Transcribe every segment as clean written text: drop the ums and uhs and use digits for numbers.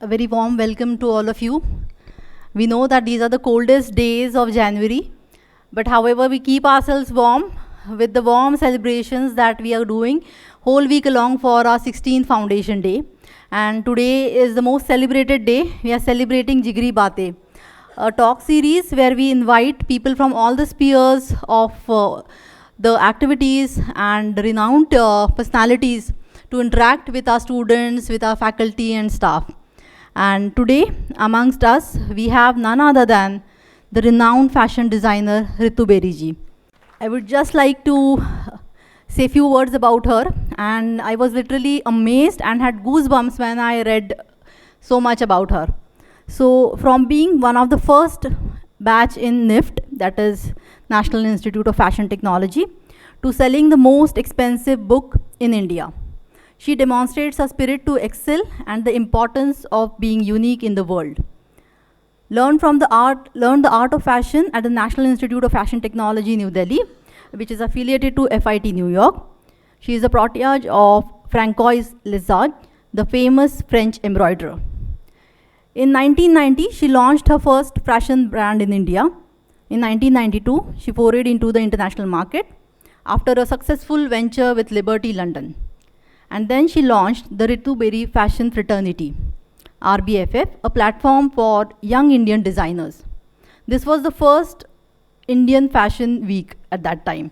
A very warm welcome to all of you. We know that these are the coldest days of January, but however, we keep ourselves warm with the warm celebrations that we are doing whole week long for our 16th Foundation Day. And today is the most celebrated day. We are celebrating Jigri Baate, a talk series where we invite people from all the spheres of the activities and renowned personalities to interact with our students, with our faculty and staff. And today, amongst us, we have none other than the renowned fashion designer RITU BERI ji. I would just like to say a few words about her, and I was literally amazed and had goosebumps when I read so much about her. So from being one of the first batch in NIFT, that is National Institute of Fashion Technology, to selling the most expensive book in India, she demonstrates her spirit to excel and the importance of being unique in the world. Learned the art of fashion at the National Institute of Fashion Technology, New Delhi, which is affiliated to FIT New York. She is a protege of Francois Lizard, the famous French embroiderer. In 1990, she launched her first fashion brand in India. In 1992, she forayed into the international market after a successful venture with Liberty London. And then she launched the RITU BERI Fashion Fraternity, RBFF, a platform for young Indian designers. This was the first Indian Fashion Week at that time.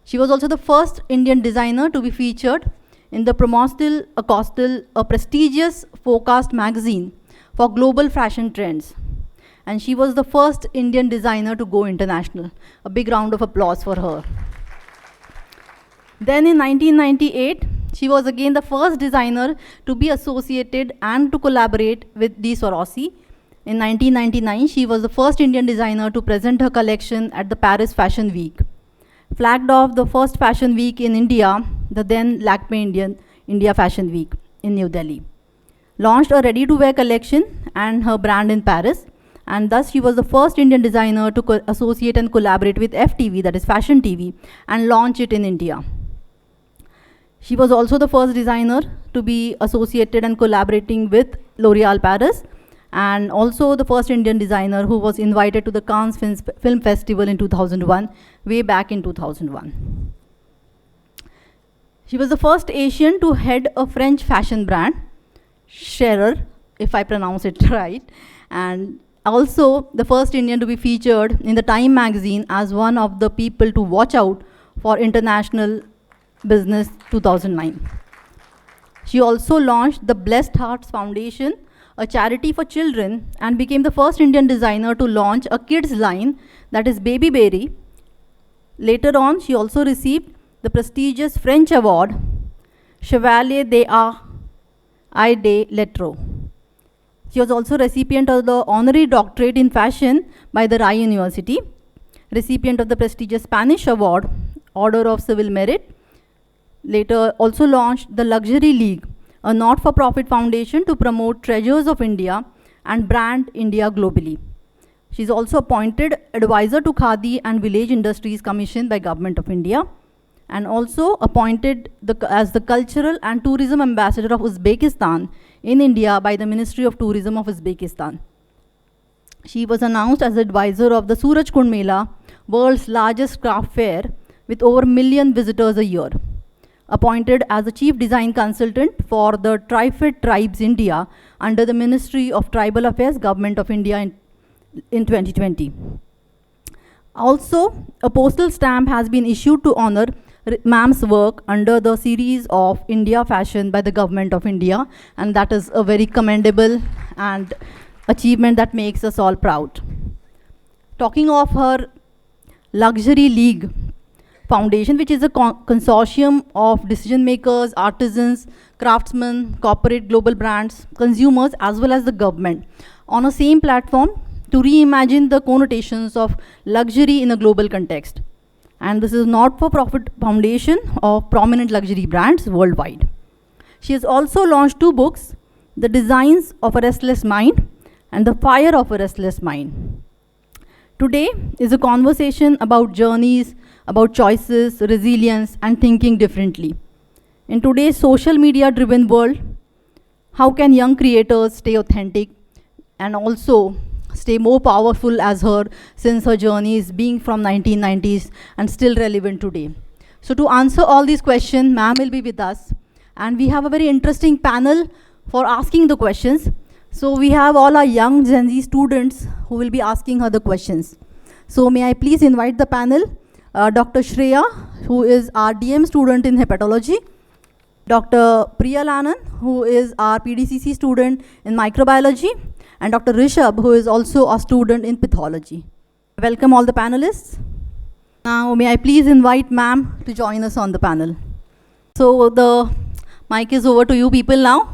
She was also the first Indian designer to be featured in the Promotional Acostal, a prestigious forecast magazine for global fashion trends. And she was the first Indian designer to go international. A big round of applause for her. Then in 1998, she was again the first designer to be associated and to collaborate with De Swarovski. In 1999, she was the first Indian designer to present her collection at the Paris Fashion Week. Flagged off the first Fashion Week in India, the then Lakme India Fashion Week in New Delhi. Launched a ready-to-wear collection and her brand in Paris, and thus she was the first Indian designer to associate and collaborate with FTV, that is Fashion TV, and launch it in India. She was also the first designer to be associated and collaborating with L'Oréal Paris, and also the first Indian designer who was invited to the Cannes Film Festival in 2001, way back in 2001. She was the first Asian to head a French fashion brand, Scherer, if I pronounce it right, and also the first Indian to be featured in the Time magazine as one of the people to watch out for international business 2009. She also launched the Blessed Hearts Foundation, a charity for children, and became the first Indian designer to launch a kids line, that is Baby Berry. Later on, she also received the prestigious French award, Chevalier d'Art des Lettres. She was also recipient of the honorary doctorate in fashion by the Rai University, recipient of the prestigious Spanish award, Order of Civil Merit. Later also launched the Luxury League, a not-for-profit foundation to promote treasures of India and brand India globally. She is also appointed advisor to Khadi and Village Industries Commission by Government of India, and also appointed as the Cultural and Tourism Ambassador of Uzbekistan in India by the Ministry of Tourism of Uzbekistan. She was announced as advisor of the Suraj Kund Mela, world's largest craft fair with over 1 million visitors a year. Appointed as the Chief Design Consultant for the Trifid Tribes India under the Ministry of Tribal Affairs, Government of India in 2020. Also, a postal stamp has been issued to honor ma'am's work under the series of India Fashion by the Government of India, and that is a very commendable and achievement that makes us all proud. Talking of her Luxury League Foundation, which is a consortium of decision makers, artisans, craftsmen, corporate global brands, consumers, as well as the government, on a same platform to reimagine the connotations of luxury in a global context. And this is not-for-profit foundation of prominent luxury brands worldwide. She has also launched 2 books, The Designs of a Restless Mind and The Fire of a Restless Mind. Today is a conversation about journeys, about choices, resilience, and thinking differently. In today's social media-driven world, How can young creators stay authentic and also stay more powerful as her, since her journey is being from 1990s and still relevant today? So to answer all these questions, ma'am will be with us, and we have a very interesting panel for asking the questions. So we have all our young Gen Z students who will be asking her the questions. So may I please invite the panel, Dr. Shreya, who is our DM student in hepatology, Dr. Priya Lanan, who is our PDCC student in microbiology, and Dr. Rishabh, who is also a student in pathology. Welcome all the panelists. Now, may I please invite ma'am to join us on the panel. So the mic is over to you people now.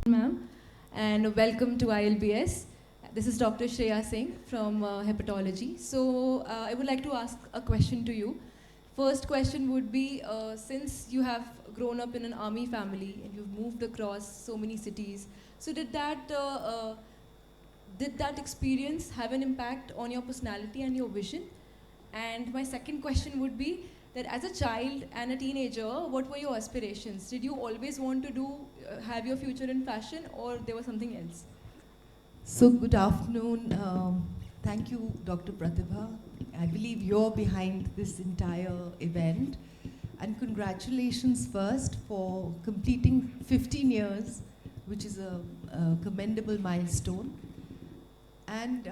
Ma'am, and welcome to ILBS. This is Dr. Shreya Singh from hepatology. So I would like to ask a question to you. First question would be, since you have grown up in an army family and you've moved across so many cities, so did that experience have an impact on your personality and your vision? And my second question would be that as a child and a teenager, what were your aspirations? Did you always want to have your future in fashion, or there was something else? So good afternoon. Thank you, Dr. Pratibha. I believe you're behind this entire event. And congratulations first for completing 15 years, which is a commendable milestone. And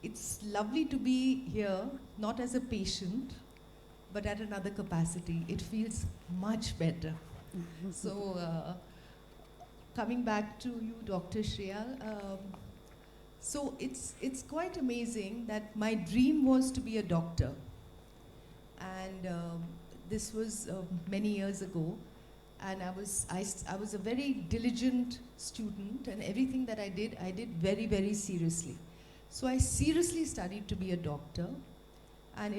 it's lovely to be here, not as a patient, but at another capacity. It feels much better. So, coming back to you, Dr. Shreya, so it's quite amazing that my dream was to be a doctor. And this was many years ago. And I was a very diligent student, and everything that I did very, very seriously. So I seriously studied to be a doctor, and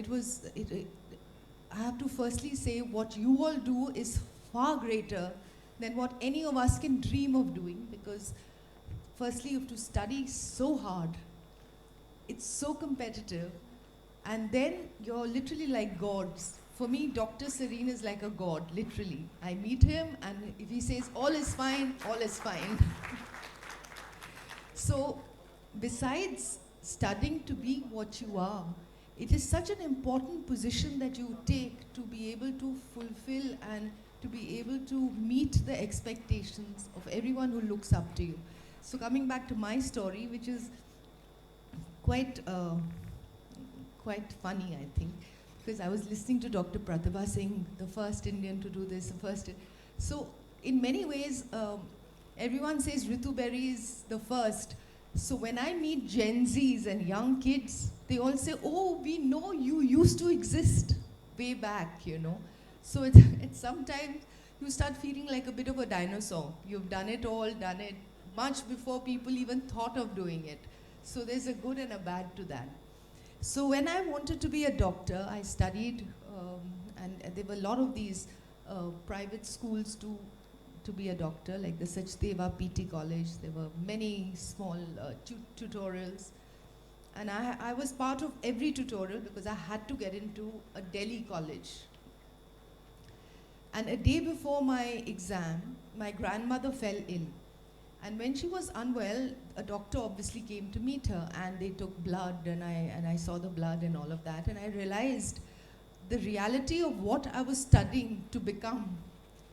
I have to firstly say what you all do is far greater than what any of us can dream of doing, because firstly you have to study so hard, it's so competitive, and then you're literally like gods. For me, Dr. Serene is like a god, literally. I meet him, and if he says all is fine, all is fine. So, besides studying to be what you are, it is such an important position that you take to be able to fulfill and to be able to meet the expectations of everyone who looks up to you. So coming back to my story, which is quite funny, I think, because I was listening to Dr. Pratibha saying the first Indian to do this, the first. So in many ways, everyone says RITU BERI is the first. So when I meet Gen Zs and young kids, they all say, oh, we know you used to exist way back, you know. So it's sometimes you start feeling like a bit of a dinosaur. You've done it all, done it much before people even thought of doing it. So there's a good and a bad to that. So when I wanted to be a doctor, I studied, and there were a lot of these private schools to be a doctor, like the Sachdeva PT College. There were many small tutorials. And I was part of every tutorial because I had to get into a Delhi college. And a day before my exam, my grandmother fell ill. And when she was unwell, a doctor obviously came to meet her, and they took blood, and I saw the blood and all of that, and I realized the reality of what I was studying to become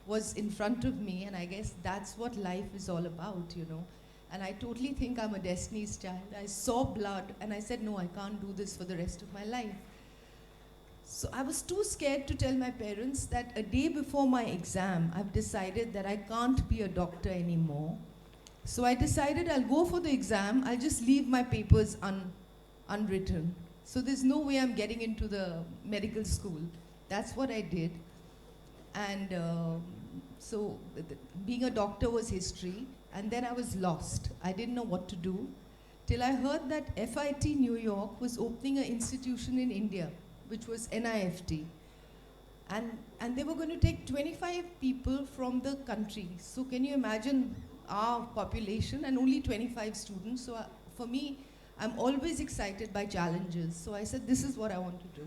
was in front of me, and I guess that's what life is all about, you know. And I totally think I'm a Destiny's Child. I saw blood, and I said, no, I can't do this for the rest of my life. So I was too scared to tell my parents that a day before my exam, I've decided that I can't be a doctor anymore. So I decided I'll go for the exam, I'll just leave my papers unwritten. So there's no way I'm getting into the medical school. That's what I did. And so being a doctor was history, and then I was lost. I didn't know what to do, till I heard that FIT New York was opening an institution in India, which was NIFT. And they were going to take 25 people from the country. So can you imagine our population and only 25 students? So for me, I'm always excited by challenges. So I said, this is what I want to do.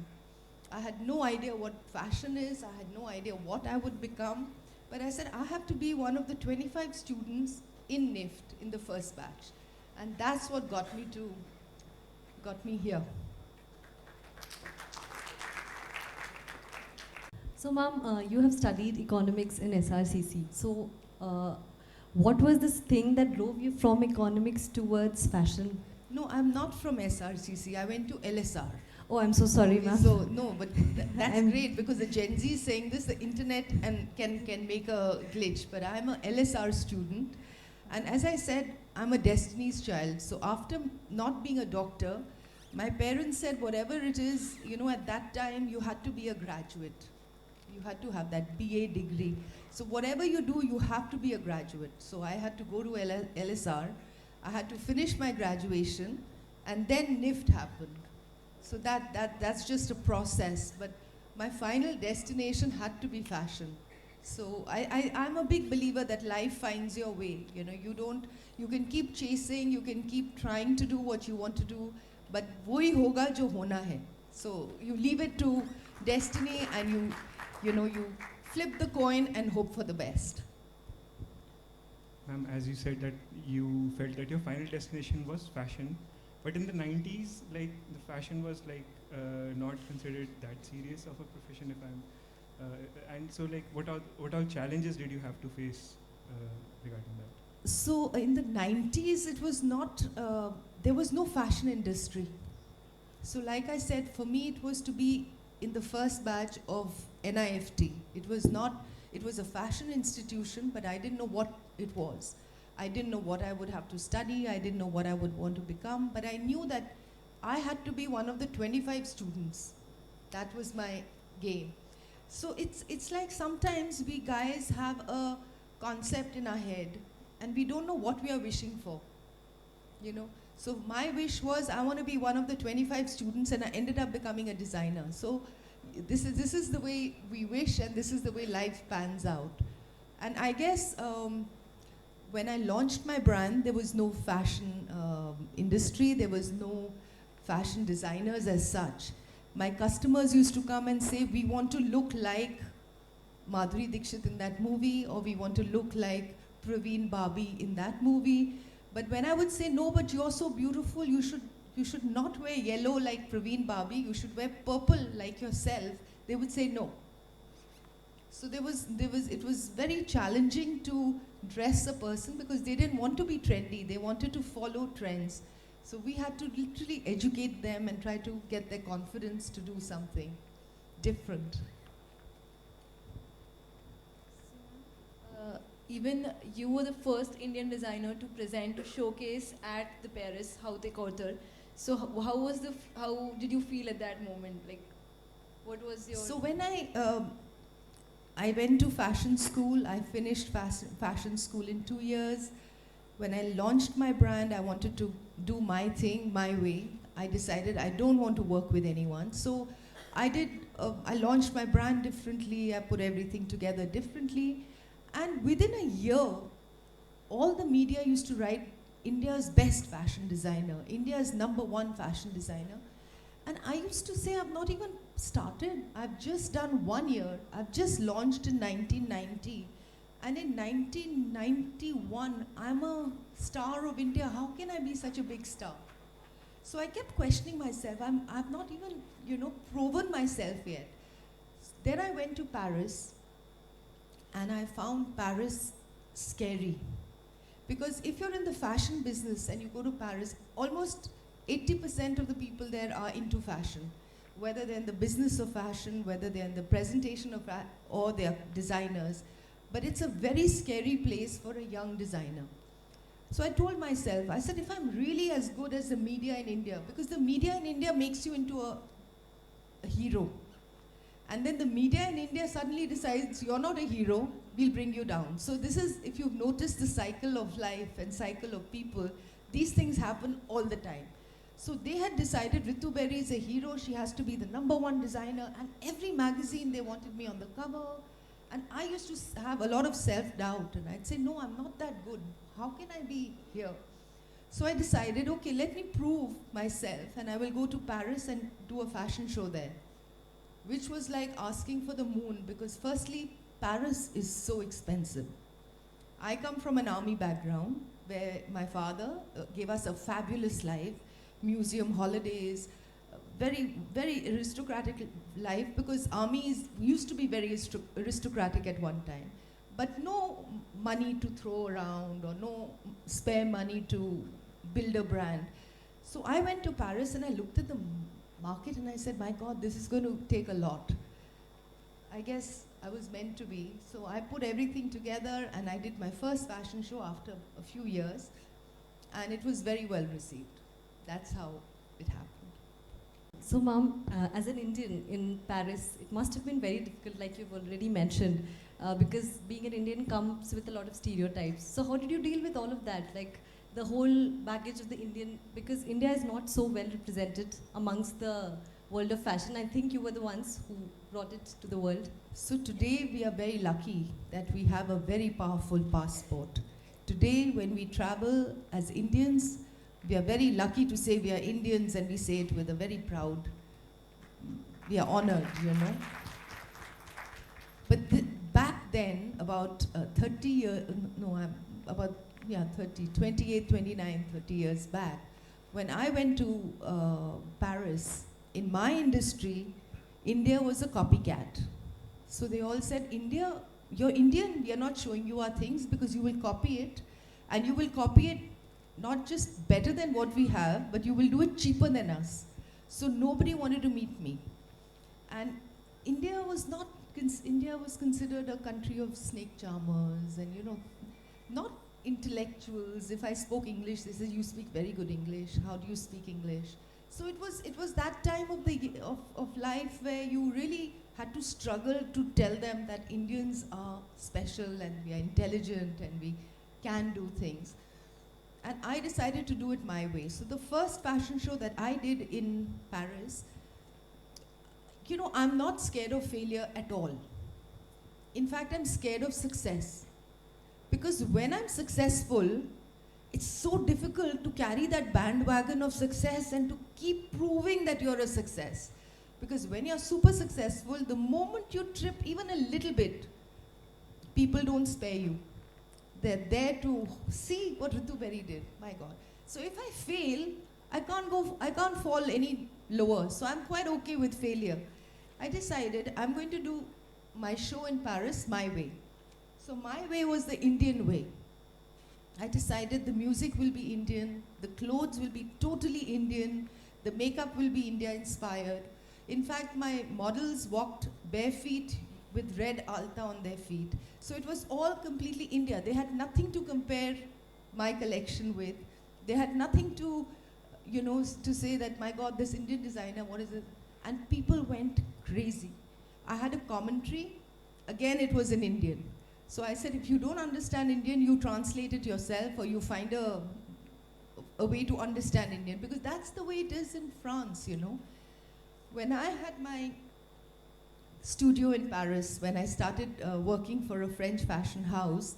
I had no idea what fashion is. I had no idea what I would become. But I said, I have to be one of the 25 students in NIFT in the first batch. And that's what got me here. So, ma'am, you have studied economics in SRCC. So, what was this thing that drove you from economics towards fashion? No, I'm not from SRCC. I went to LSR. Oh, I'm so sorry, ma'am. So, no, but that's great because the Gen Z is saying this, the internet and can make a glitch. But I'm a LSR student. And as I said, I'm a Destiny's child. So after not being a doctor, my parents said whatever it is, you know, at that time you had to be a graduate. You had to have that BA degree. So whatever you do, you have to be a graduate. So I had to go to LSR. I had to finish my graduation, and then NIFT happened. So that's just a process. But my final destination had to be fashion. So I'm a big believer that life finds your way. You know, you can keep chasing, you can keep trying to do what you want to do, but wohi hoga jo hona hai. So you leave it to destiny, and you flip the coin and hope for the best. Ma'am, as you said that you felt that your final destination was fashion, but in the 90s, like the fashion was like not considered that serious of a profession, if I'm. And so, like, what all challenges did you have to face regarding that? So in the 90s, it was not. There was no fashion industry. So like I said, for me, it was to be in the first batch of NIFT. It was not. It was a fashion institution, but I didn't know what it was. I didn't know what I would have to study. I didn't know what I would want to become. But I knew that I had to be one of the 25 students. That was my game. So it's like sometimes we guys have a concept in our head and we don't know what we are wishing for, you know. So my wish was I want to be one of the 25 students, and I ended up becoming a designer. So this is the way we wish, and this is the way life pans out. And I guess when I launched my brand, there was no fashion industry, there was no fashion designers as such. My customers used to come and say, we want to look like Madhuri Dixit in that movie, or we want to look like Praveen Babi in that movie. But when I would say, no, but you're so beautiful, you should not wear yellow like Praveen Babi, you should wear purple like yourself, they would say no. So it was very challenging to dress a person because they didn't want to be trendy, they wanted to follow trends. So we had to literally educate them and try to get their confidence to do something different. Even you were the first Indian designer to present a showcase at the Paris Haute Couture. So how did you feel at that moment? Like, what was your? So when I went to fashion school, I finished fashion school in 2 years. When I launched my brand, I wanted to do my thing, my way. I decided I don't want to work with anyone. So I launched my brand differently, I put everything together differently. And within a year, all the media used to write India's best fashion designer, India's #1 fashion designer. And I used to say, I've not even started. I've just done 1 year. I've just launched in 1990. And in 1991, I'm a star of India. How can I be such a big star? So I kept questioning myself. I've not even, proven myself yet. Then I went to Paris, and I found Paris scary. Because if you're in the fashion business and you go to Paris, almost 80% of the people there are into fashion. Whether they're in the business of fashion, whether they're in the presentation of or they're designers. But it's a very scary place for a young designer. So I told myself, I said, if I'm really as good as the media in India, because the media in India makes you into a hero. And then the media in India suddenly decides, you're not a hero, we'll bring you down. So this is, if you've noticed the cycle of life and cycle of people, these things happen all the time. So they had decided RITU BERI is a hero, she has to be the #1 designer, and every magazine they wanted me on the cover. And I used to have a lot of self-doubt, and I'd say, no, I'm not that good. How can I be here? So I decided, okay, let me prove myself, and I will go to Paris and do a fashion show there, which was like asking for the moon, because firstly, Paris is so expensive. I come from an army background where my father gave us a fabulous life, museum holidays, very, very aristocratic life, because armies used to be very aristocratic at one time. But no money to throw around or no spare money to build a brand. So I went to Paris and I looked at the market and I said, my God, this is going to take a lot. I guess I was meant to be. So I put everything together and I did my first fashion show after a few years, and it was very well received. That's how it happened. So, Mom, as an Indian in Paris, it must have been very difficult, like you've already mentioned, because being an Indian comes with a lot of stereotypes. So, how did you deal with all of that? Like the whole baggage of the Indian, because India is not so well represented amongst the world of fashion. I think you were the ones who brought it to the world. So today we are very lucky that we have a very powerful passport. Today when we travel as Indians, we are very lucky to say we are Indians, and we say it with a very proud, we are honored, you know. But back then, about 30 years, no, about, yeah, 28, 29, 30 years back, when I went to Paris, in my industry, India was a copycat. So they all said, India, you're Indian, we are not showing you our things because you will copy it, and you will copy it not just better than what we have, but you will do it cheaper than us. So nobody wanted to meet me. And India was not, India was considered a country of snake charmers and, you know, not intellectuals. If I spoke English, they said, you speak very good English, how do you speak English? So it was that time of life where you really had to struggle to tell them that Indians are special and we are intelligent and we can do things. And I decided to do it my way. So the first fashion show that I did in Paris, you know, I'm not scared of failure at all. In fact, I'm scared of success. Because when I'm successful, it's so difficult to carry that bandwagon of success and to keep proving that you're a success. Because when you're super successful, the moment you trip even a little bit, people don't spare you. They're there to see what RITU BERI did, my God. So if I fail, I can't fall any lower. So I'm quite okay with failure. I decided I'm going to do my show in Paris my way. So my way was the Indian way. I decided the music will be Indian, the clothes will be totally Indian, the makeup will be India inspired. In fact, my models walked bare feet with red alta on their feet. So it was all completely India. They had nothing to compare my collection with. They had nothing to, you know, to say that, my God, this Indian designer, what is it? And people went crazy. I had a commentary. Again, it was in Indian. So I said, if you don't understand Indian, you translate it yourself or you find a way to understand Indian, because that's the way it is in France, you know. When I had my studio in Paris, when I started working for a French fashion house,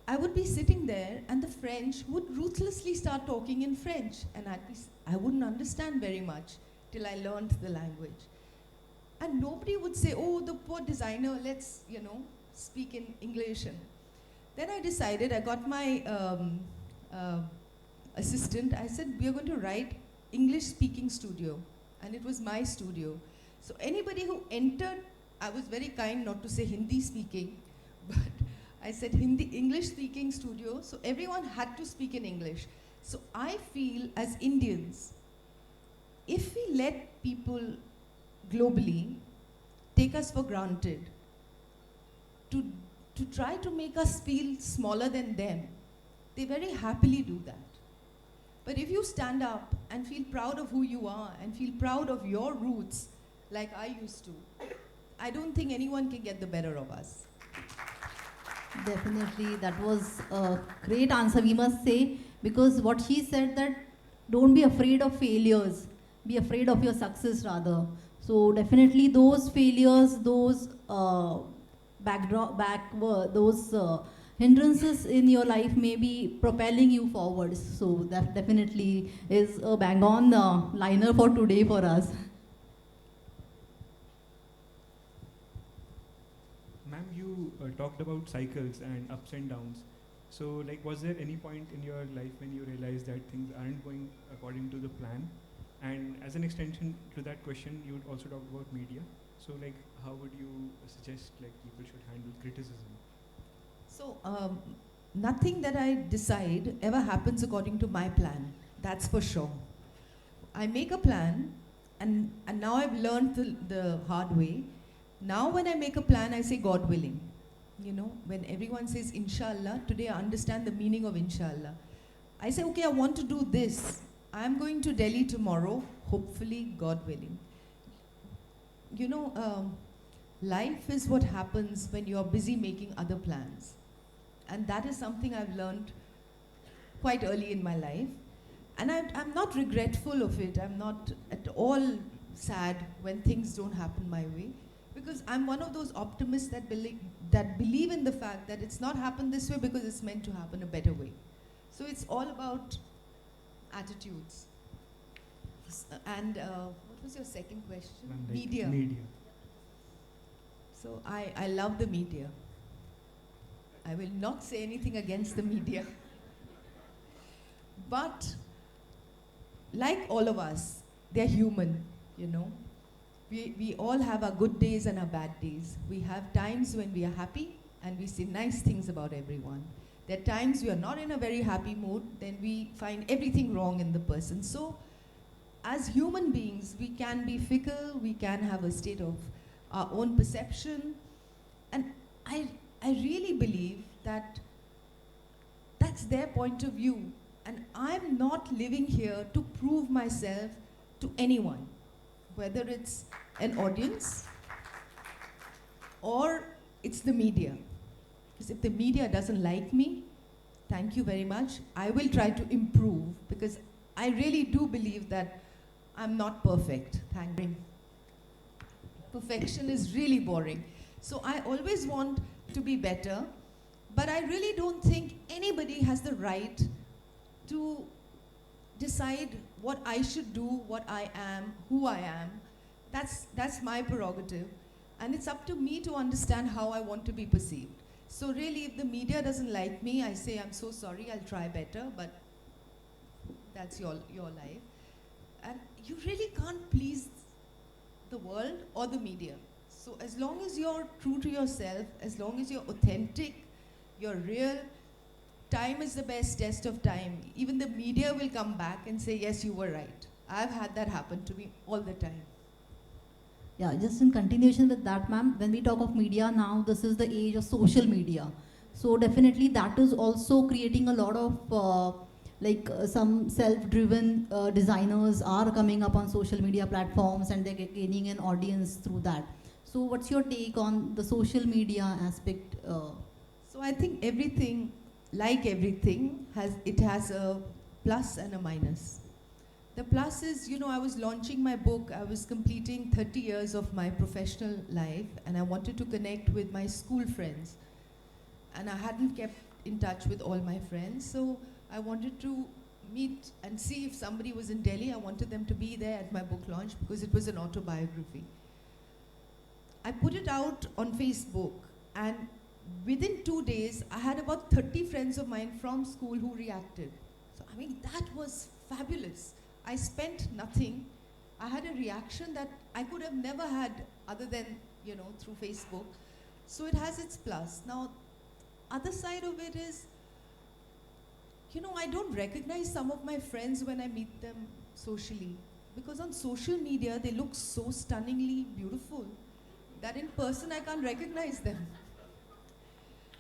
I would be sitting there and the French would ruthlessly start talking in French, and I wouldn't understand very much till I learned the language. And nobody would say, oh, the poor designer, let's, you know, speak in English. And then I decided, I got my assistant, I said, we are going to write English speaking studio. And it was my studio. So anybody who entered, I was very kind not to say Hindi speaking, but I said English speaking studio, so everyone had to speak in English. So I feel as Indians, if we let people globally take us for granted, to try to make us feel smaller than them, they very happily do that. But if you stand up and feel proud of who you are and feel proud of your roots, like I used to, I don't think anyone can get the better of us. Definitely, that was a great answer, we must say, because what she said, that don't be afraid of failures, be afraid of your success rather. So definitely those failures, those hindrances in your life may be propelling you forward. So that definitely is a bang on liner for today for us. Ma'am, you talked about cycles and ups and downs. So, like, was there any point in your life when you realized that things aren't going according to the plan? And as an extension to that question, you would also talk about media. So, like, how would you suggest like people should handle criticism? So, nothing that I decide ever happens according to my plan. That's for sure. I make a plan, and now I've learned the hard way. Now when I make a plan, I say God willing. You know, when everyone says inshallah, today I understand the meaning of inshallah. I say, okay, I want to do this. I'm going to Delhi tomorrow, hopefully God willing. You know, life is what happens when you're busy making other plans. And that is something I've learned quite early in my life. And I'm not regretful of it. I'm not at all sad when things don't happen my way. Because I'm one of those optimists that believe in the fact that it's not happened this way because it's meant to happen a better way. So it's all about attitudes. And what was your second question? Like Media. Media. So I love the media. I will not say anything against the media. But like all of us, they're human, you know. We all have our good days and our bad days. We have times when we are happy and we say nice things about everyone. There are times we are not in a very happy mood, then we find everything wrong in the person. So as human beings, we can be fickle, we can have a state of our own perception. And I really believe that that's their point of view. And I'm not living here to prove myself to anyone, whether it's an audience or it's the media. Because if the media doesn't like me, thank you very much. I will try to improve because I really do believe that I'm not perfect. Thank you. Perfection is really boring. So I always want to be better, but I really don't think anybody has the right to decide what I should do, what I am, who I am. That's my prerogative. And it's up to me to understand how I want to be perceived. So really, if the media doesn't like me, I say, I'm so sorry, I'll try better, but that's your life. And you really can't please the world or the media. So as long as you're true to yourself, as long as you're authentic, you're real, time is the best test of time. Even the media will come back and say, yes, you were right. I've had that happen to me all the time. Yeah, just in continuation with that, ma'am, when we talk of media now, this is the age of social media. So definitely that is also creating a lot of some self-driven designers are coming up on social media platforms and they're gaining an audience through that. So what's your take on the social media aspect? So I think everything, like everything, has a plus and a minus. The plus is, you know, I was launching my book, I was completing 30 years of my professional life, and I wanted to connect with my school friends. And I hadn't kept in touch with all my friends, so I wanted to meet and see if somebody was in Delhi. I wanted them to be there at my book launch because it was an autobiography. I put it out on Facebook, and within 2 days, I had about 30 friends of mine from school who reacted. So, I mean, that was fabulous. I spent nothing. I had a reaction that I could have never had other than, you know, through Facebook. So it has its plus. Now, other side of it is, you know, I don't recognize some of my friends when I meet them socially. Because on social media, they look so stunningly beautiful that in person I can't recognize them.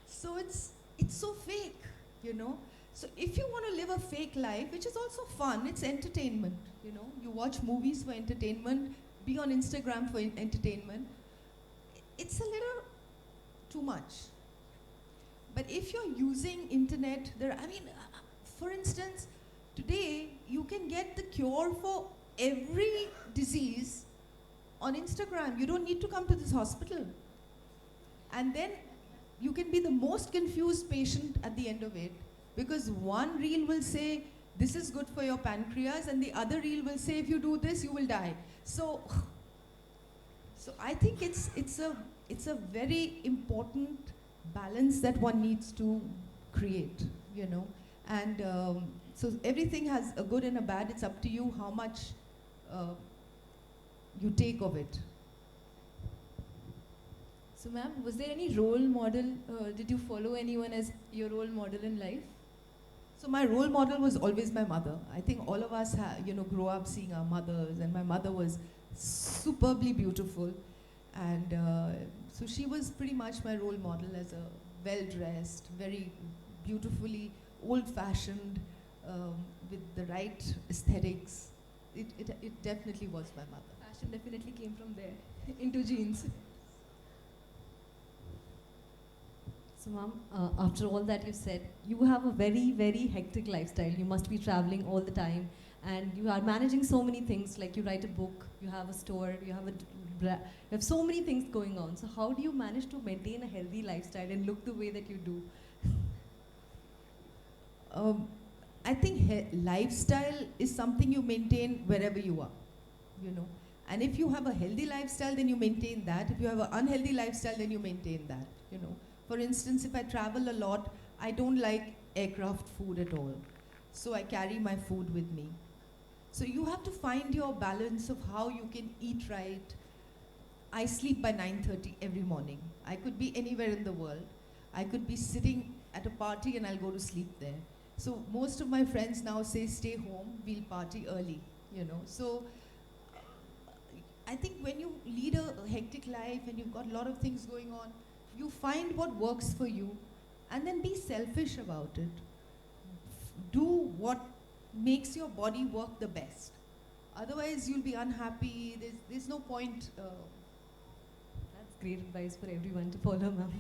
So it's so fake, you know. So if you want to live a fake life, which is also fun, it's entertainment, you know. You watch movies for entertainment, be on Instagram for entertainment. It's a little too much. But if you're using internet, for instance, today you can get the cure for every disease on Instagram. You don't need to come to this hospital. And then you can be the most confused patient at the end of it, because one reel will say, this is good for your pancreas, and the other reel will say, if you do this, you will die. So I think it's a very important balance that one needs to create, you know. And so everything has a good and a bad. It's up to you how much you take of it. So ma'am, was there any role model, did you follow anyone as your role model in life? So my role model was always my mother. I think all of us, grew up seeing our mothers, and my mother was superbly beautiful. And so she was pretty much my role model as a well-dressed, very beautifully old-fashioned, with the right aesthetics. It definitely was my mother. Fashion definitely came from there, into genes. So ma'am, after all that you said, you have a very, very hectic lifestyle. You must be traveling all the time, and you are managing so many things, like you write a book, you have a store, you have so many things going on. So how do you manage to maintain a healthy lifestyle and look the way that you do? I think lifestyle is something you maintain wherever you are, you know. And if you have a healthy lifestyle, then you maintain that. If you have an unhealthy lifestyle, then you maintain that, you know. For instance, if I travel a lot, I don't like aircraft food at all. So I carry my food with me. So you have to find your balance of how you can eat right. I sleep by 9:30 every morning. I could be anywhere in the world. I could be sitting at a party and I'll go to sleep there. So most of my friends now say, stay home, we'll party early, you know. So I think when you lead a hectic life and you've got a lot of things going on, you find what works for you and then be selfish about it. Do what makes your body work the best. Otherwise, you'll be unhappy. There's no point. That's great advice for everyone to follow, ma'am.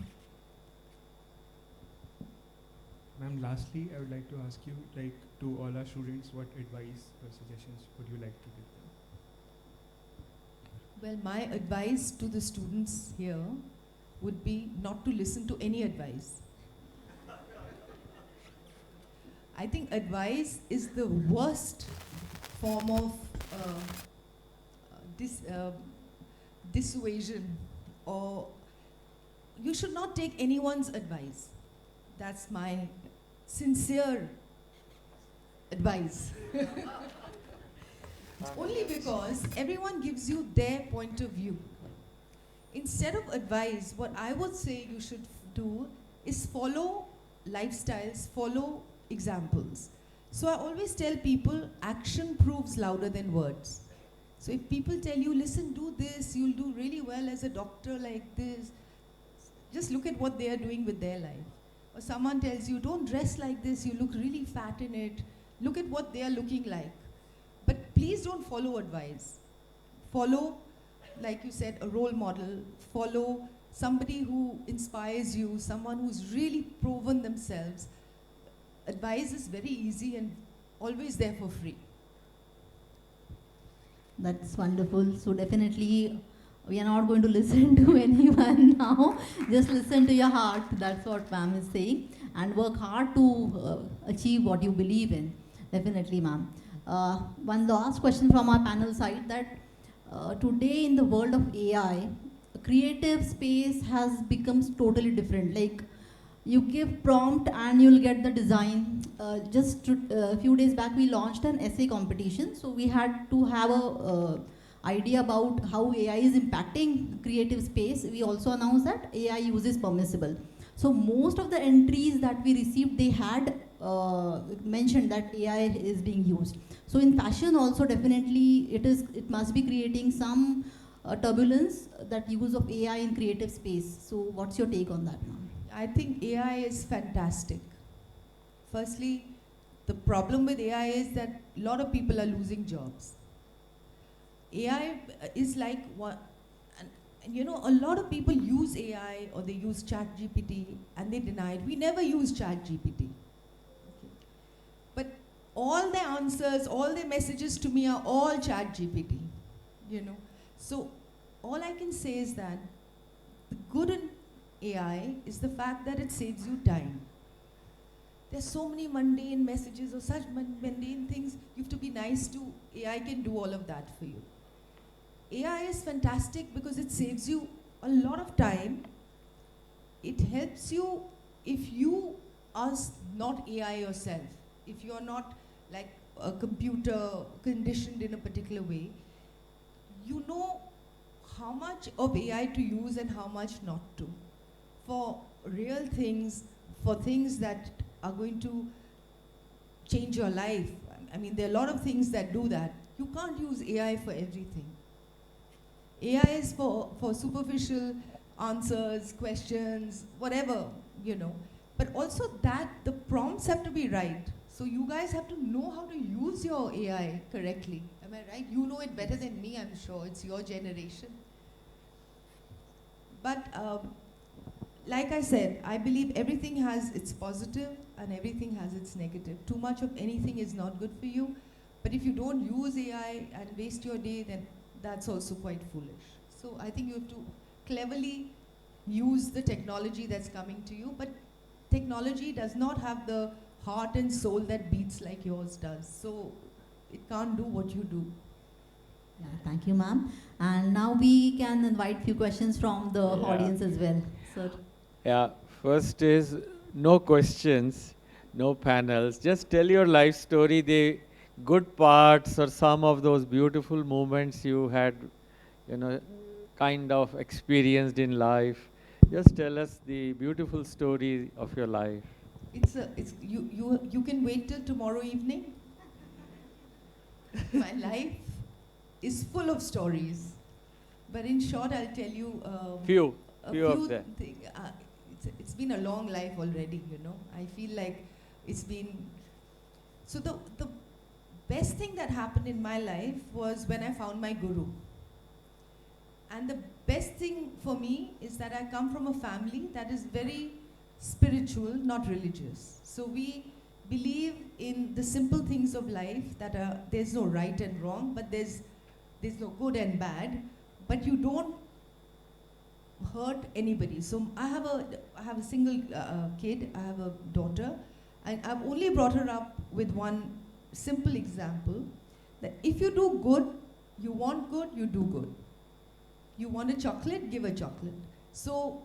Ma'am, lastly, I would like to ask you, like, to all our students, what advice or suggestions would you like to give them? Well, my advice to the students here would be not to listen to any advice. I think advice is the worst form of dissuasion, or you should not take anyone's advice. That's my sincere advice. Only because everyone gives you their point of view. Instead of advice, what I would say you should do is follow lifestyles, follow examples. So I always tell people, action proves louder than words. So if people tell you, listen, do this, you'll do really well as a doctor like this, just look at what they are doing with their life. Or someone tells you, don't dress like this, you look really fat in it, look at what they are looking like. But please don't follow advice. Follow, like you said, a role model. Follow somebody who inspires you, someone who's really proven themselves. Advice is very easy and always there for free. That's wonderful. So definitely, we are not going to listen to anyone now. Just listen to your heart. That's what ma'am is saying. And work hard to achieve what you believe in. Definitely, ma'am. One last question from our panel side, that today in the world of AI, creative space has become totally different. Like, you give prompt and you'll get the design. Just a few days back, we launched an essay competition. So we had to have a idea about how AI is impacting creative space. We also announced that AI use is permissible. So most of the entries that we received, they had mentioned that AI is being used. So in fashion also, definitely it must be creating some turbulence, that use of AI in creative space. So what's your take on that, ma'am? I think AI is fantastic. Firstly, the problem with AI is that a lot of people are losing jobs. AI is like one, and you know, a lot of people use AI or they use ChatGPT and they deny it. We never use ChatGPT. Okay. But all their answers, all their messages to me are all ChatGPT. You know, so all I can say is that the good in AI is the fact that it saves you time. There's so many mundane messages or such mundane things. You have to be nice to AI. Can do all of that for you. AI is fantastic because it saves you a lot of time it helps you if you are not AI yourself, if you're not like a computer conditioned in a particular way, you know how much of AI to use and how much not to. For real things, for things that are going to change your life. I mean, there are a lot of things that do that. You can't use AI for everything. AI is for superficial answers, questions, whatever, you know. But also that, the prompts have to be right. So you guys have to know how to use your AI correctly. Am I right? You know it better than me, I'm sure. It's your generation. But like I said, I believe everything has its positive and everything has its negative. Too much of anything is not good for you. But if you don't use AI and waste your day, then that's also quite foolish. So I think you have to cleverly use the technology that's coming to you. But technology does not have the heart and soul that beats like yours does. So it can't do what you do. Yeah, thank you, ma'am. And now we can invite few questions from the Yeah. audience as well. Sir. Yeah, first is no questions, no panels. Just tell your life story, the good parts or some of those beautiful moments you had, you know, kind of experienced in life. Just tell us the beautiful story of your life. You can wait till tomorrow evening. My life is full of stories. But in short, I'll tell you Few a of few them. it's been a long life already, you know. I feel like it's been... So the best thing that happened in my life was when I found my guru. And the best thing for me is that I come from a family that is very spiritual, not religious. So we believe in the simple things of life that there's no right and wrong, but there's no good and bad, but you don't hurt anybody. So I have a single kid, I have a daughter, and I've only brought her up with one simple example, that if you do good, you want good, you do good. You want a chocolate, give a chocolate. So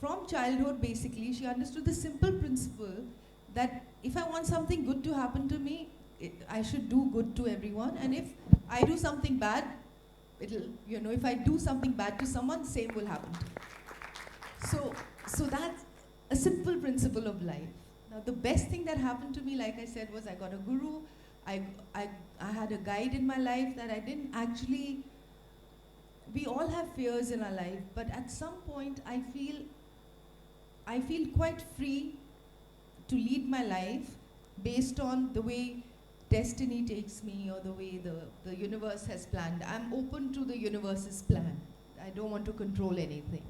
from childhood, basically, she understood the simple principle that if I want something good to happen to me, I should do good to everyone, and if I do something bad, if I do something bad to someone, same will happen to me. So that's a simple principle of life. Now the best thing that happened to me, like I said, was I got a guru. I had a guide in my life that I didn't actually... We all have fears in our life, but at some point I feel quite free to lead my life based on the way destiny takes me or the way the universe has planned. I'm open to the universe's plan. I don't want to control anything.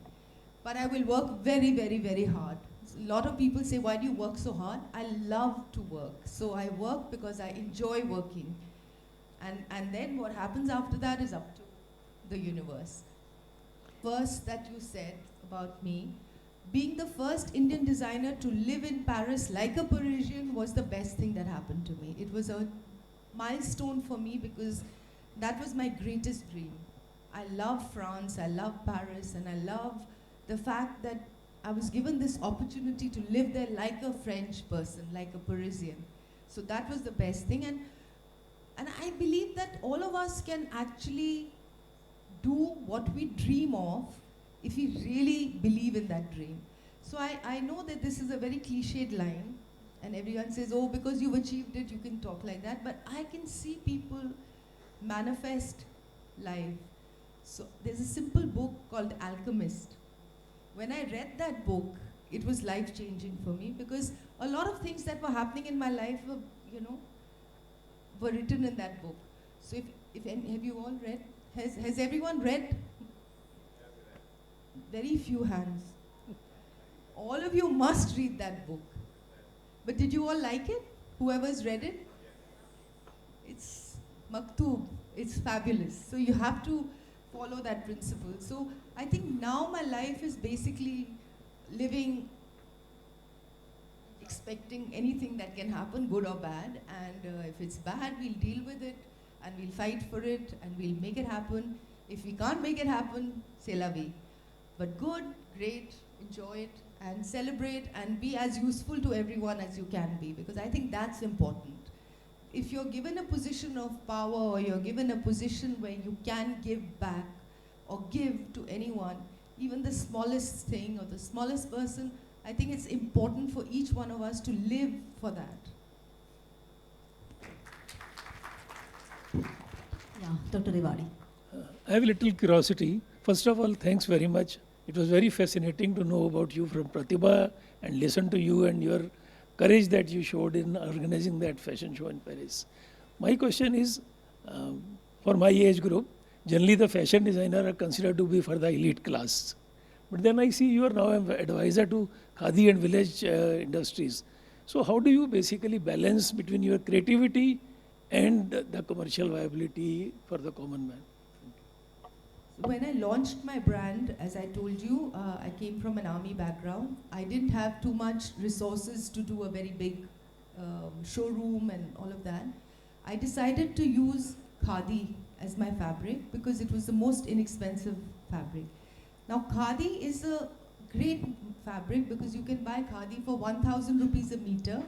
But I will work very, very, very hard. A lot of people say, why do you work so hard? I love to work. So I work because I enjoy working. And then what happens after that is up to the universe. First, that you said about me, being the first Indian designer to live in Paris like a Parisian was the best thing that happened to me. It was a milestone for me because that was my greatest dream. I love France, I love Paris, and I love the fact that I was given this opportunity to live there like a French person, like a Parisian. So that was the best thing. And I believe that all of us can actually do what we dream of if we really believe in that dream. So I know that this is a very cliched line, and everyone says, oh, because you've achieved it, you can talk like that, but I can see people manifest life. So there's a simple book called Alchemist. When I read that book, it was life-changing for me because a lot of things that were happening in my life were written in that book. So have you all read? Has everyone read? Very few hands. All of you must read that book. But did you all like it? Whoever's read it? It's maktoob. It's fabulous. So you have to follow that principle. So I think now my life is basically living, expecting anything that can happen, good or bad. And if it's bad, we'll deal with it. And we'll fight for it, and we'll make it happen. If we can't make it happen, c'est la vie. But good, great, enjoy it, and celebrate and be as useful to everyone as you can be, because I think that's important. If you're given a position of power, or you're given a position where you can give back or give to anyone, even the smallest thing or the smallest person, I think it's important for each one of us to live for that. Yeah, Dr. Rewari. I have a little curiosity. First of all, thanks very much. It was very fascinating to know about you from Pratibha and listen to you and your courage that you showed in organizing that fashion show in Paris. My question is, for my age group, generally the fashion designer are considered to be for the elite class. But then I see you are now an advisor to Khadi and village industries. So how do you basically balance between your creativity and the commercial viability for the common man? When I launched my brand, as I told you, I came from an army background. I didn't have too much resources to do a very big showroom and all of that. I decided to use Khadi as my fabric because it was the most inexpensive fabric. Now Khadi is a great fabric because you can buy Khadi for 1,000 rupees a meter,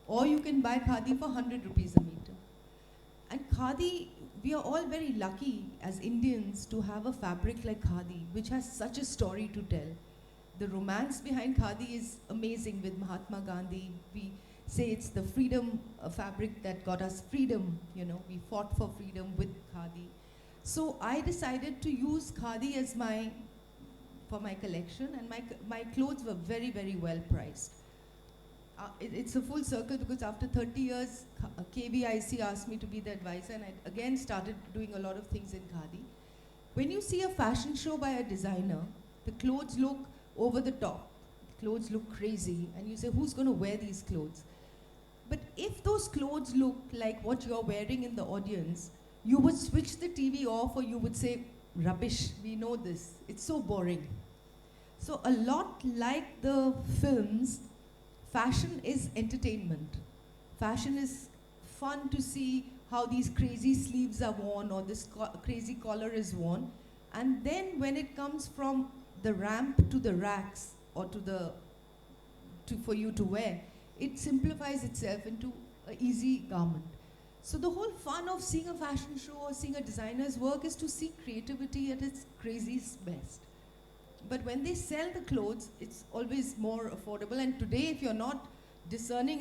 or you can buy Khadi for 100 rupees a meter. And Khadi, we are all very lucky as Indians to have a fabric like Khadi, which has such a story to tell. The romance behind Khadi is amazing with Mahatma Gandhi. We say it's the freedom fabric that got us freedom, you know, we fought for freedom with Khadi. So I decided to use Khadi as for my collection, and my clothes were very, very well priced. It's a full circle because after 30 years, KVIC asked me to be the advisor, and I again started doing a lot of things in Khadi. When you see a fashion show by a designer, the clothes look over the top. The clothes look crazy, and you say, who's going to wear these clothes? But if those clothes look like what you're wearing in the audience, you would switch the TV off, or you would say, rubbish, we know this. It's so boring. So a lot like the films, fashion is entertainment. Fashion is fun to see how these crazy sleeves are worn or this crazy collar is worn. And then when it comes from the ramp to the racks or for you to wear, it simplifies itself into an easy garment. So the whole fun of seeing a fashion show or seeing a designer's work is to see creativity at its craziest best. But when they sell the clothes, it's always more affordable. And today, if you're not discerning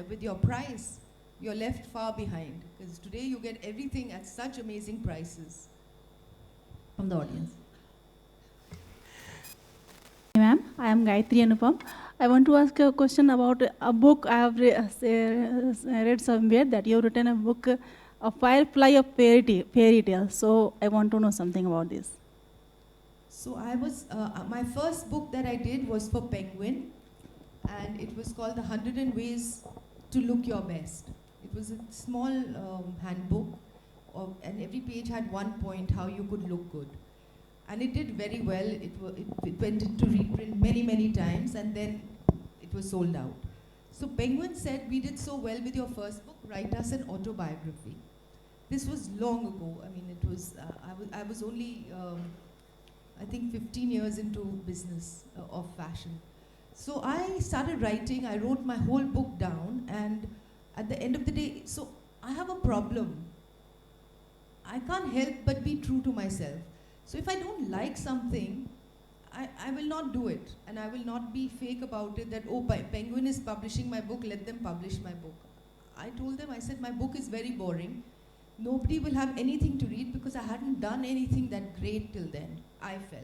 with your price, you're left far behind. Because today you get everything at such amazing prices. From the audience. Ma'am, I am Gayatri Anupam. I want to ask a question about a book I have read somewhere that you have written a book, A Firefly of Fairy Tales. So I want to know something about this. So I was, my first book that I did was for Penguin, and it was called The 100 Ways to Look Your Best. It was a small handbook, and every page had one point how you could look good. And it did very well. It went into reprint many, many times, and then it was sold out. So Penguin said, we did so well with your first book, write us an autobiography. This was long ago. I mean, it was, I was only, I think 15 years into business of fashion. So I started writing, I wrote my whole book down, and at the end of the day, so I have a problem. I can't help but be true to myself. So if I don't like something, I will not do it, and I will not be fake about it that, oh, Penguin is publishing my book, let them publish my book. I told them, I said, my book is very boring. Nobody will have anything to read because I hadn't done anything that great till then, I felt.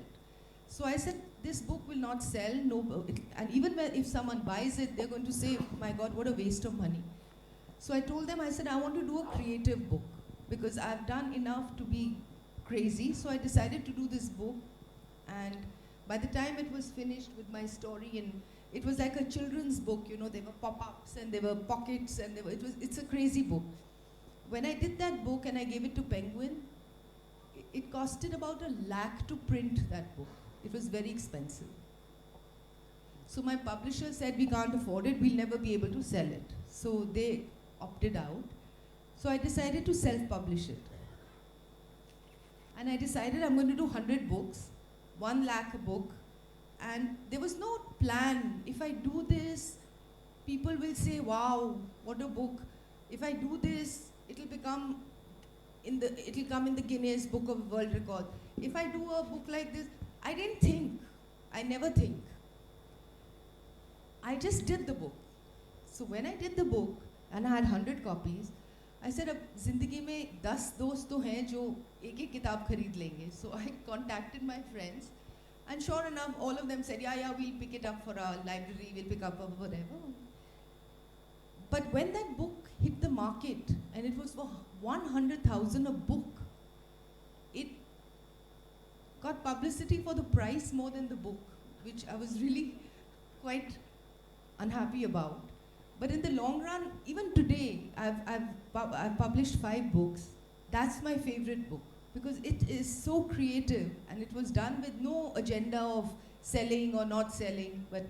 So I said, this book will not sell, and even if someone buys it, they're going to say, my God, what a waste of money. So I told them, I said, I want to do a creative book because I've done enough to be crazy. So I decided to do this book, and by the time it was finished with my story, and it was like a children's book, you know, there were pop-ups and there were pockets, and it's a crazy book. When I did that book and I gave it to Penguin, it costed about $1 lakh to print that book. It was very expensive. So my publisher said, we can't afford it, we'll never be able to sell it. So they opted out. So I decided to self-publish it. And I decided I'm going to do 100 books, $1 lakh a book, and there was no plan. If I do this, people will say, wow, what a book. If I do this, it'll come in the Guinness Book of World Record. If I do a book like this, I didn't think. I never think. I just did the book. So when I did the book, and I had 100 copies, I said, अब जिंदगी में 10 दोस्त तो हैं जो एक किताब खरीद लेंगे. So I contacted my friends, and sure enough, all of them said, yeah, we'll pick it up for our library, we'll pick up whatever. But when that book hit the market, and it was for 100,000 a book, it got publicity for the price more than the book, which I was really quite unhappy about. But in the long run, even today, I've published 5 books. That's my favorite book, because it is so creative, and it was done with no agenda of selling or not selling. But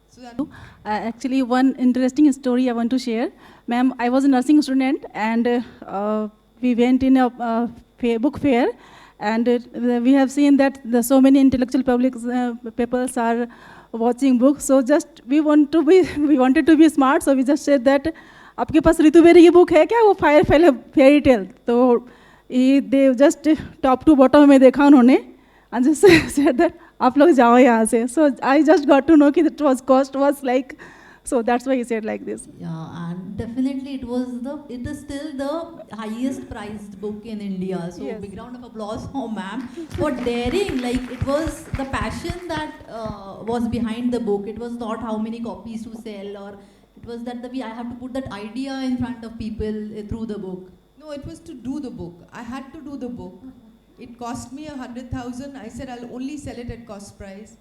so that Actually, one interesting story I want to share. Ma'am, I was a nursing student, and we went in a book fair, and we have seen that so many intellectual public people are watching books. So just we wanted to be smart. So we just said that, आपके पास ऋतु berry की book है क्या? वो fairy tale. तो they just top to bottom में देखा उन्होंने, and just said that आप लोग जाओ यहाँ से. So I just got to know that cost was like, so that's why he said like this. Yeah, and definitely it is still the highest priced book in India. So Yes. big round of applause for ma'am for daring. Like, it was the passion that was behind the book. It was not how many copies to sell, or it was that I have to put that idea in front of people through the book. no, it was to do the book. I had to do the book. It cost me 100,000. I said I'll only sell it at cost price.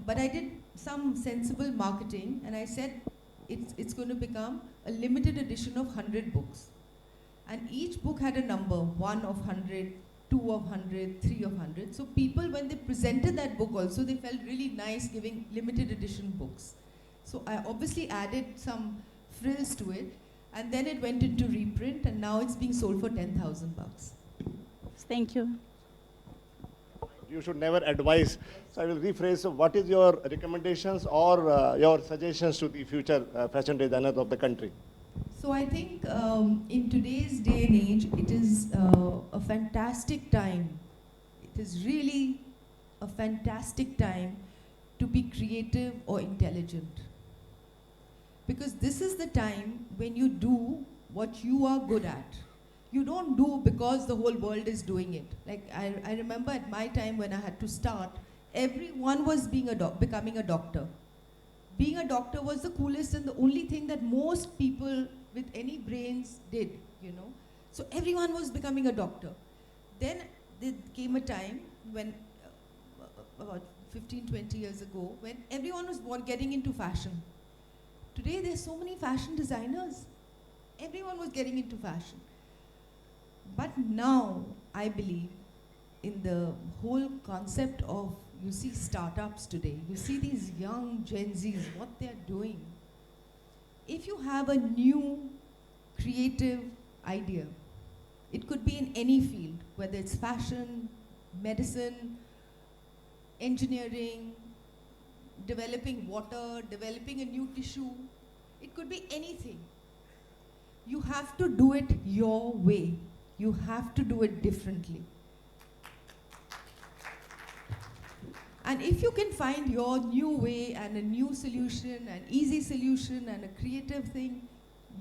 But I did some sensible marketing, and I said it's going to become a limited edition of 100 books. And each book had a number, 1 of 100, 2 of 100, 3 of 100. So people, when they presented that book also, they felt really nice giving limited edition books. So I obviously added some frills to it, and then it went into reprint, and now it's being sold for 10,000 bucks. Thank you. You should never advise. So I will rephrase. So what is your recommendations or your suggestions to the future fashion designers of the country? So I think in today's day and age, it is a fantastic time. It is really a fantastic time to be creative or intelligent. Because this is the time when you do what you are good at. You don't do because the whole world is doing it. Like I remember at my time when I had to start, everyone was becoming a doctor. Being a doctor was the coolest and the only thing that most people with any brains did, you know. So everyone was becoming a doctor. Then there came a time when, about 15, 20 years ago, when everyone was getting into fashion. Today there's so many fashion designers. Everyone was getting into fashion. But now, I believe, in the whole concept of, you see startups today, you see these young Gen Zs, what they're doing. If you have a new creative idea, it could be in any field, whether it's fashion, medicine, engineering, developing water, developing a new tissue, it could be anything. You have to do it your way. You have to do it differently. And if you can find your new way and a new solution, an easy solution and a creative thing,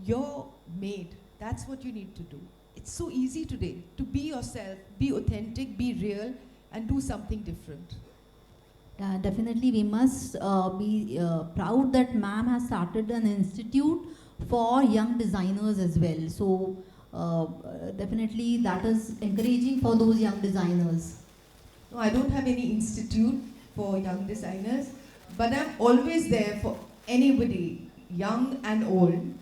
you're made. That's what you need to do. It's so easy today to be yourself, be authentic, be real, and do something different. Definitely, we must be proud that ma'am has started an institute for young designers as well. So definitely that is encouraging for those young designers. No, I don't have any institute for young designers, but I'm always there for anybody, young and old,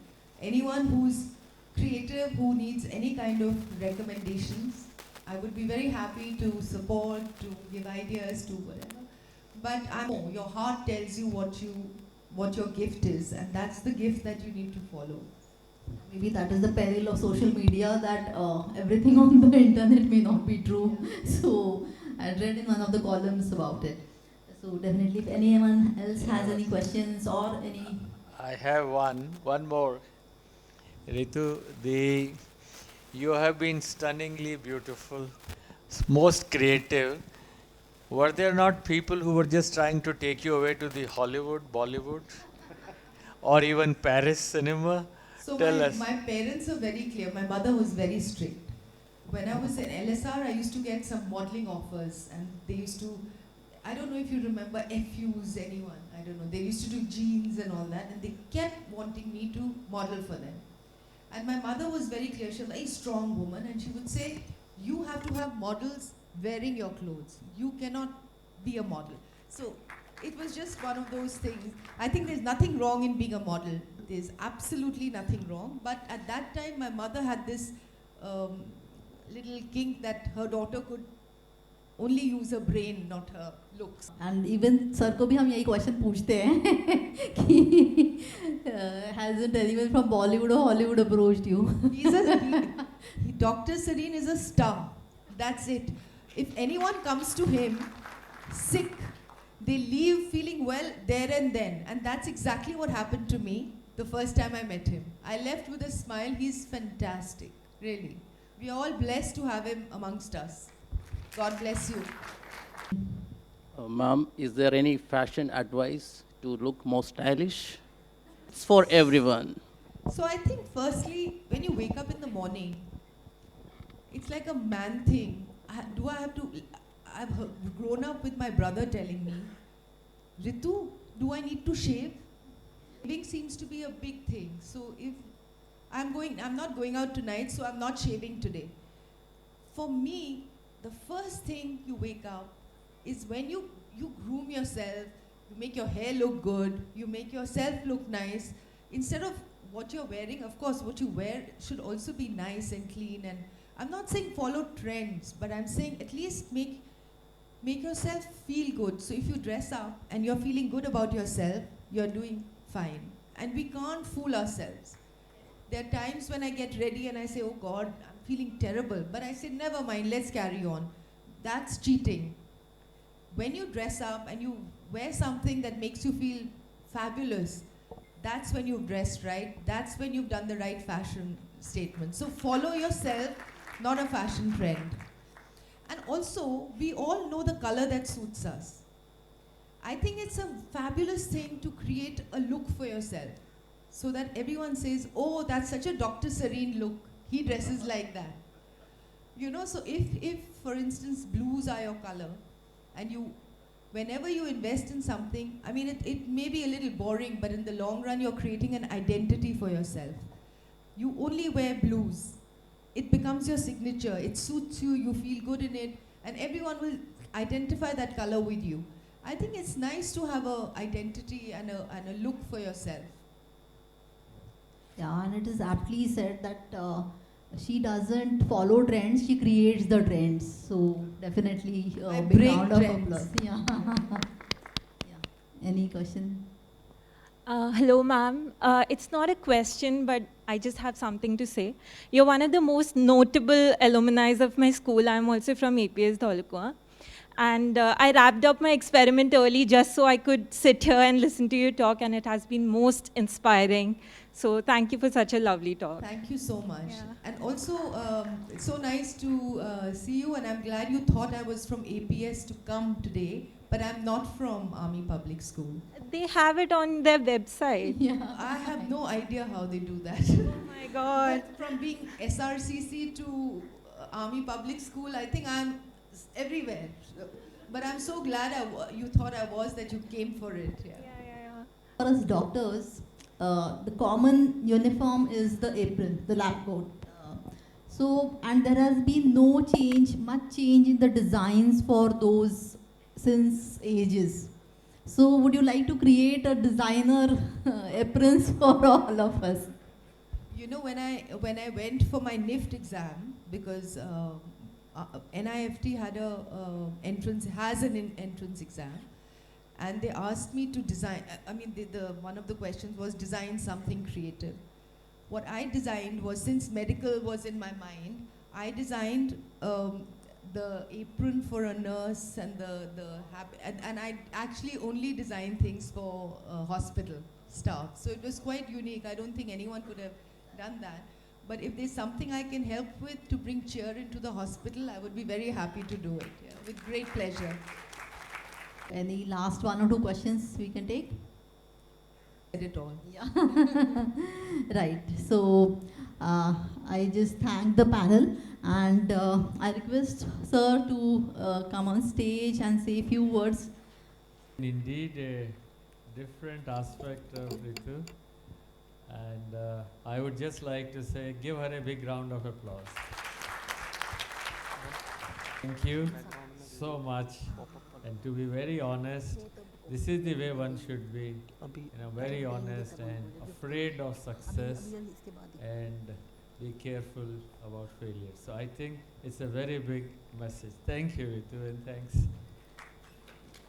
anyone who's creative, who needs any kind of recommendations. I would be very happy to support, to give ideas, to whatever. But your heart tells you what your gift is, and that's the gift that you need to follow. Maybe that is the peril of social media, that everything on the internet may not be true. So I read in one of the columns about it. So definitely, if anyone else has any questions or any. I have one more. Ritu, you have been stunningly beautiful, most creative. Were there not people who were just trying to take you away to the Hollywood, Bollywood, or even Paris cinema? So Tell us. my parents are very clear. My mother was very strict. When I was in LSR, I used to get some modeling offers, and they used to, I don't know if you remember FUs, anyone, I don't know. They used to do jeans and all that, and they kept wanting me to model for them. And my mother was very clear. She was a very strong woman, and she would say, you have to have models wearing your clothes. You cannot be a model. So it was just one of those things. I think there's nothing wrong in being a model. There's absolutely nothing wrong. But at that time, my mother had this little kink that her daughter could only use her brain, not her looks. And even sir को भी हम यही question पूछते हैं कि hasn't anyone from Bollywood or Hollywood approached you? Dr. Serene is a star. That's it. If anyone comes to him sick, they leave feeling well there and then. And that's exactly what happened to me the first time I met him. I left with a smile. He's fantastic, really. We are all blessed to have him amongst us. God bless you. Ma'am, is there any fashion advice to look more stylish? It's for everyone. So I think firstly, when you wake up in the morning, it's like a man thing. I've grown up with my brother telling me, Ritu, do I need to shave? Shaving seems to be a big thing. So if I'm not going out tonight, so I'm not shaving today. For me, the first thing you wake up is when you groom yourself, you make your hair look good, you make yourself look nice. Instead of what you're wearing, of course, what you wear should also be nice and clean. And I'm not saying follow trends, but I'm saying at least make yourself feel good. So if you dress up and you're feeling good about yourself, you're doing fine. And we can't fool ourselves. There are times when I get ready and I say, oh God, I'm feeling terrible. But I say, never mind, let's carry on. That's cheating. When you dress up and you wear something that makes you feel fabulous, that's when you've dressed right. That's when you've done the right fashion statement. So follow yourself, not a fashion trend. And also, we all know the color that suits us. I think it's a fabulous thing to create a look for yourself so that everyone says, oh, that's such a Dr. Serene look. He dresses like that. You know, so if for instance, blues are your color, and whenever you invest in something, I mean, it may be a little boring, but in the long run, you're creating an identity for yourself. You only wear blues. It becomes your signature. It suits you. You feel good in it. And everyone will identify that color with you. I think it's nice to have an identity and a look for yourself. Yeah, and it is aptly said that she doesn't follow trends, she creates the trends. So definitely I big break round of trends. applause. Yeah. Yeah. Any question? Hello, ma'am. It's not a question, but I just have something to say. You're one of the most notable alumni of my school. I'm also from APS Dholakua. And I wrapped up my experiment early just so I could sit here and listen to you talk, and it has been most inspiring. So thank you for such a lovely talk. Thank you so much. Yeah. And also, it's so nice to see you, and I'm glad you thought I was from APS to come today, but I'm not from Army Public School. They have it on their website. Yeah. I have no idea how they do that. Oh my God. But from being SRCC to Army Public School, I think I'm everywhere. But I'm so glad you thought I was, that you came for it. Yeah. For us doctors, the common uniform is the apron, the lab coat. And there has been no change, much change in the designs for those since ages. So would you like to create a designer aprons for all of us? You know, when I went for my NIFT exam, because NIFT had an entrance exam, and they asked me to design. I mean, one of the questions was design something creative. What I designed was, since medical was in my mind, I designed the apron for a nurse and and I actually only design things for hospital staff. So it was quite unique. I don't think anyone could have done that. But if there's something I can help with to bring cheer into the hospital, I would be very happy to do it, yeah, with great pleasure. Any last one or two questions we can take? Said it all. Yeah. Right. So I just thank the panel, and I request sir to come on stage and say a few words. Indeed, a different aspect of Ritu, and I would just like to say, give her a big round of applause. Thank you so much, and to be very honest, this is the way one should be, very honest and afraid of success, and be careful about failure. So I think it's a very big message. Thank you, Ritu, and thanks